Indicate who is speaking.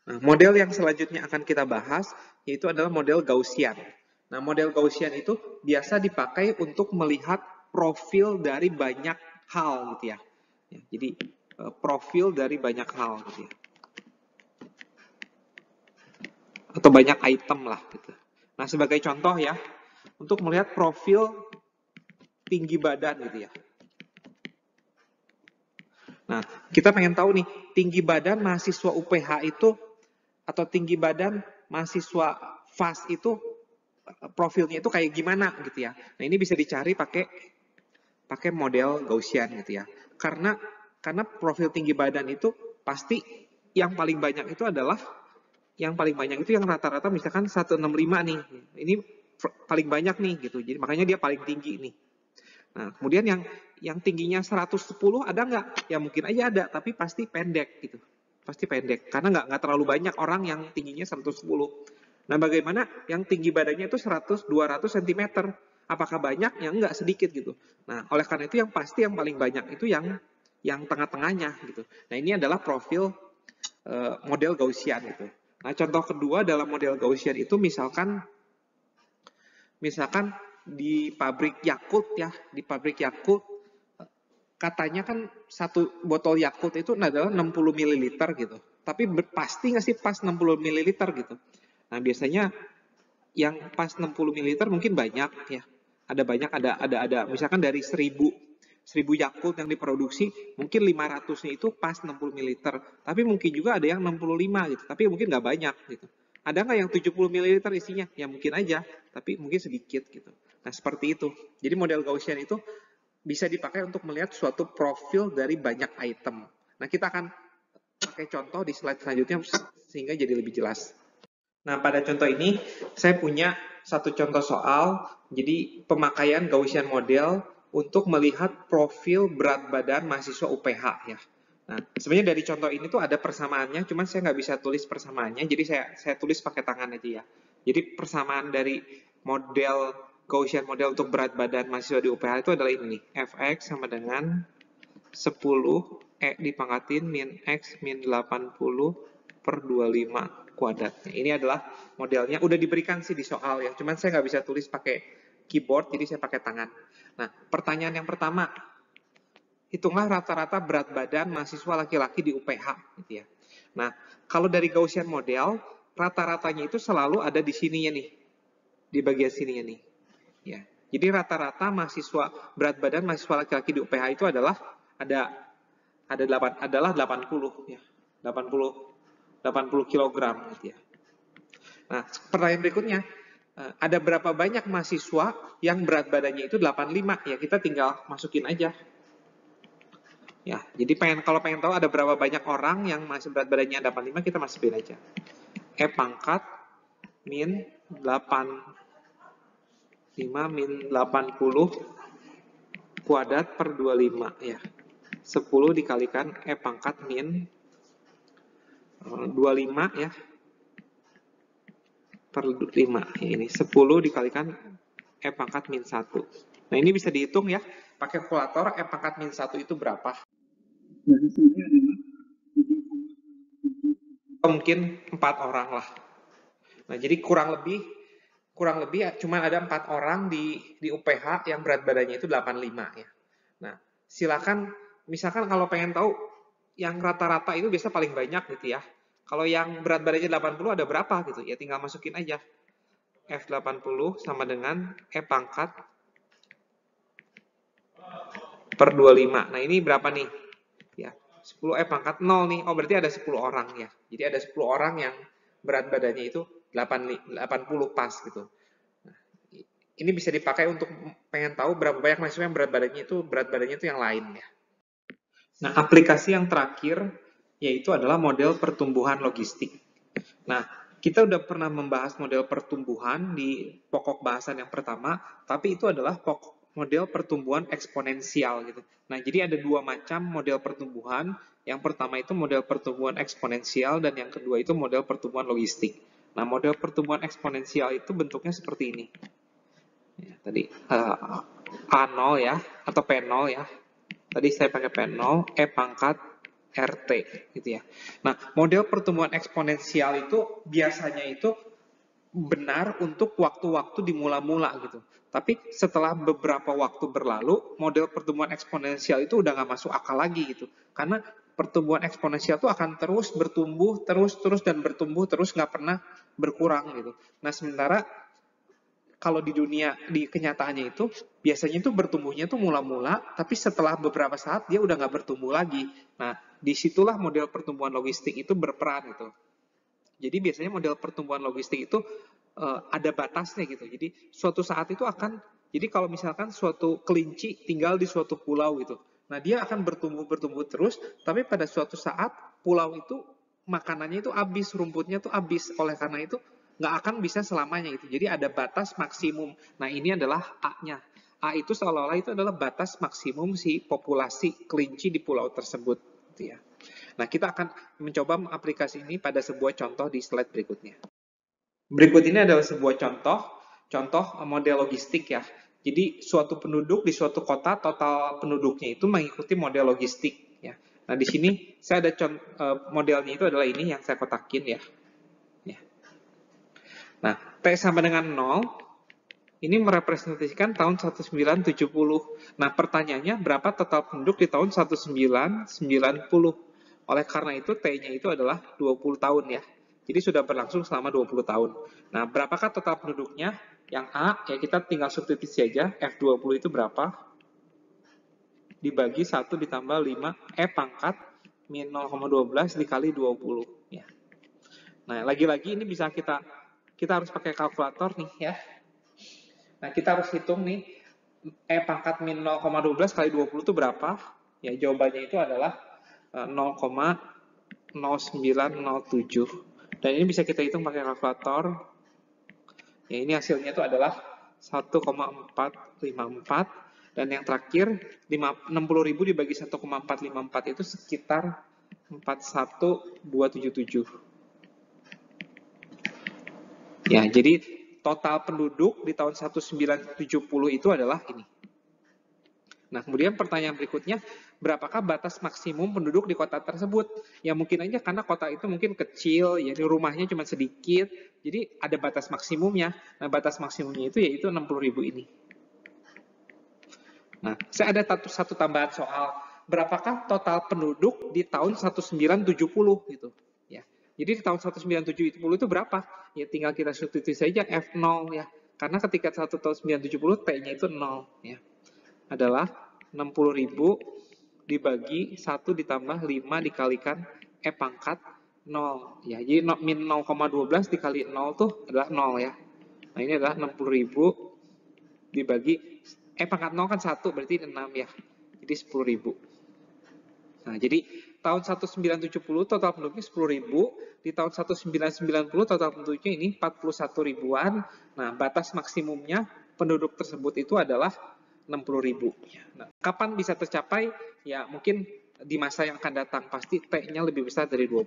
Speaker 1: Nah, model yang selanjutnya akan kita bahas yaitu adalah model Gaussian. Nah, model Gaussian itu biasa dipakai untuk melihat profil dari banyak hal gitu ya. Jadi profil dari banyak hal gitu ya. Atau banyak item lah gitu. Nah, sebagai contoh ya, untuk melihat profil tinggi badan gitu ya. Nah, kita pengen tahu nih, tinggi badan mahasiswa UPH itu atau tinggi badan mahasiswa FAS itu profilnya itu kayak gimana gitu ya. Nah, ini bisa dicari pakai model Gaussian gitu ya. Karena profil tinggi badan itu pasti yang paling banyak itu adalah yang paling banyak itu yang rata-rata misalkan 165 nih. Ini paling banyak nih gitu. Jadi makanya dia paling tinggi nih. Nah, kemudian yang tingginya 110 ada nggak? Ya mungkin aja ada, tapi pasti pendek gitu. Pasti pendek karena nggak terlalu banyak orang yang tingginya 110. Nah, bagaimana yang tinggi badannya itu 100 200 cm? Apakah banyak? Ya enggak, sedikit gitu. Nah, oleh karena itu yang pasti yang paling banyak itu yang tengah-tengahnya gitu. Nah, ini adalah profil model Gaussian gitu. Nah, contoh kedua dalam model Gaussian itu misalkan di pabrik Yakult ya, di pabrik Yakult katanya kan satu botol Yakult itu adalah 60 ml gitu. Tapi pasti nggak sih pas 60 ml gitu. Nah, biasanya yang pas 60 ml mungkin banyak ya. Ada banyak, ada misalkan dari 1000 Yakult yang diproduksi, mungkin 500-nya itu pas 60 ml. Tapi mungkin juga ada yang 65 gitu, tapi mungkin nggak banyak gitu. Ada nggak yang 70 ml isinya? Ya mungkin aja, tapi mungkin sedikit gitu. Nah, seperti itu. Jadi model Gaussian itu bisa dipakai untuk melihat suatu profil dari banyak item. Nah, kita akan pakai contoh di slide selanjutnya sehingga jadi lebih jelas. Nah, pada contoh ini saya punya satu contoh soal, jadi pemakaian Gaussian model untuk melihat profil berat badan mahasiswa UPH ya. Nah, sebenarnya dari contoh ini tuh ada persamaannya, cuman saya nggak bisa tulis persamaannya, jadi saya tulis pakai tangan aja ya. Jadi persamaan dari model Gaussian model untuk berat badan mahasiswa di UPH itu adalah ini nih, Fx sama dengan 10 dipangkatin min X min 80 per 25 kuadrat. Ini adalah modelnya, udah diberikan sih di soal ya, cuman saya nggak bisa tulis pakai keyboard, jadi saya pakai tangan. Nah, pertanyaan yang pertama, hitunglah rata-rata berat badan mahasiswa laki-laki di UPH gitu ya. Nah, kalau dari Gaussian model, rata-ratanya itu selalu ada di sininya nih, di bagian sininya nih. Ya. Jadi rata-rata mahasiswa berat badan mahasiswa laki-laki di UPH itu adalah adalah 80 ya. 80 kilogram gitu ya. Nah, pertanyaan berikutnya, ada berapa banyak mahasiswa yang berat badannya itu 85? Ya, kita tinggal masukin aja. Ya, jadi kalau pengen tahu ada berapa banyak orang yang masih berat badannya 85, kita masukin aja. Pangkat min 85 min 80 kuadrat per 25 ya. 10 dikalikan pangkat min 25 ya per 5 ini 10 dikalikan pangkat min 1. Nah, ini bisa dihitung ya pakai kalkulator. Pangkat min 1 itu berapa? Mungkin 4 orang lah. Nah, jadi kurang lebih ya, cuma ada 4 orang di UPH yang berat badannya itu 85 ya. Nah, silakan misalkan kalau pengen tahu yang rata-rata itu biasa paling banyak gitu ya. Kalau yang berat badannya 80 ada berapa gitu? Ya tinggal masukin aja. F80 sama dengan pangkat per 25. Nah, ini berapa nih? Ya, 10 pangkat 0 nih. Oh, berarti ada 10 orang ya. Jadi ada 10 orang yang berat badannya itu 80 pas gitu. Nah, ini bisa dipakai untuk pengen tahu berapa banyak mahasiswa yang berat badannya itu yang lain ya. Nah, aplikasi yang terakhir yaitu adalah model pertumbuhan logistik. Nah, kita udah pernah membahas model pertumbuhan di pokok bahasan yang pertama, tapi itu adalah model pertumbuhan eksponensial gitu. Nah, jadi ada dua macam model pertumbuhan. Yang pertama itu model pertumbuhan eksponensial dan yang kedua itu model pertumbuhan logistik. Nah, model pertumbuhan eksponensial itu bentuknya seperti ini. Ya, tadi A0 ya, atau P0 ya. Tadi saya pakai P0, pangkat RT gitu ya. Nah, model pertumbuhan eksponensial itu biasanya itu benar untuk waktu-waktu di mula-mula gitu. Tapi setelah beberapa waktu berlalu, model pertumbuhan eksponensial itu udah nggak masuk akal lagi gitu. Karena pertumbuhan eksponensial itu akan terus bertumbuh, terus dan bertumbuh, terus nggak pernah berkurang gitu. Nah, sementara kalau di dunia, di kenyataannya itu, biasanya itu bertumbuhnya itu mula-mula, tapi setelah beberapa saat dia udah nggak bertumbuh lagi. Nah, disitulah model pertumbuhan logistik itu berperan gitu. Jadi biasanya model pertumbuhan logistik itu ada batasnya gitu. Jadi suatu saat itu akan, jadi kalau misalkan suatu kelinci tinggal di suatu pulau gitu, nah dia akan bertumbuh terus, tapi pada suatu saat pulau itu makanannya itu habis, rumputnya itu habis. Oleh karena itu nggak akan bisa selamanya itu. Jadi ada batas maksimum. Nah ini adalah A-nya. A itu seolah-olah itu adalah batas maksimum si populasi kelinci di pulau tersebut. Gitu ya. Nah kita akan mencoba mengaplikasi ini pada sebuah contoh di slide berikutnya. Berikut ini adalah sebuah contoh model logistik ya. Jadi suatu penduduk di suatu kota, total penduduknya itu mengikuti model logistik ya. Nah di sini saya ada modelnya itu adalah ini yang saya kotakin ya. Nah T sama dengan 0 ini merepresentasikan tahun 1970. Nah pertanyaannya berapa total penduduk di tahun 1990? Oleh karena itu T-nya itu adalah 20 tahun ya. Jadi sudah berlangsung selama 20 tahun. Nah, berapakah total penduduknya? Yang A, ya kita tinggal substitusi aja. F20 itu berapa? Dibagi 1 ditambah 5. E pangkat min 0,12 dikali 20. Ya. Nah, lagi-lagi ini bisa kita harus pakai kalkulator nih ya. Nah, kita harus hitung nih. E pangkat min 0,12 kali 20 itu berapa? Ya, jawabannya itu adalah 0,0907. Dan ini bisa kita hitung pakai kalkulator. Ya, ini hasilnya itu adalah 1,454. Dan yang terakhir, 60.000 dibagi 1,454 itu sekitar 41277. Ya, jadi total penduduk di tahun 1970 itu adalah ini. Nah, kemudian pertanyaan berikutnya, berapakah batas maksimum penduduk di kota tersebut? Ya mungkin aja karena kota itu mungkin kecil, ya rumahnya cuma sedikit, jadi ada batas maksimumnya. Nah, batas maksimumnya itu yaitu 60.000 ini. Nah, saya ada satu tambahan soal, berapakah total penduduk di tahun 1970 gitu. Ya. Jadi di tahun 1970 itu berapa? Ya tinggal kita substitusi saja F0 ya. Karena ketika tahun 1970 T-nya itu 0 ya. Adalah 60.000 dibagi 1 ditambah 5 dikalikan E pangkat 0 ya. Jadi min 0,12 dikali 0 tuh adalah 0 ya. Nah ini adalah 60.000 dibagi E pangkat 0 kan 1 berarti 6 ya. Jadi 10.000. Nah jadi tahun 1970 total penduduknya 10.000, di tahun 1990 total penduduknya ini 41 ribuan. Nah batas maksimumnya penduduk tersebut itu adalah 60.000. Nah, kapan bisa tercapai? Ya mungkin di masa yang akan datang pasti T-nya lebih besar dari 20.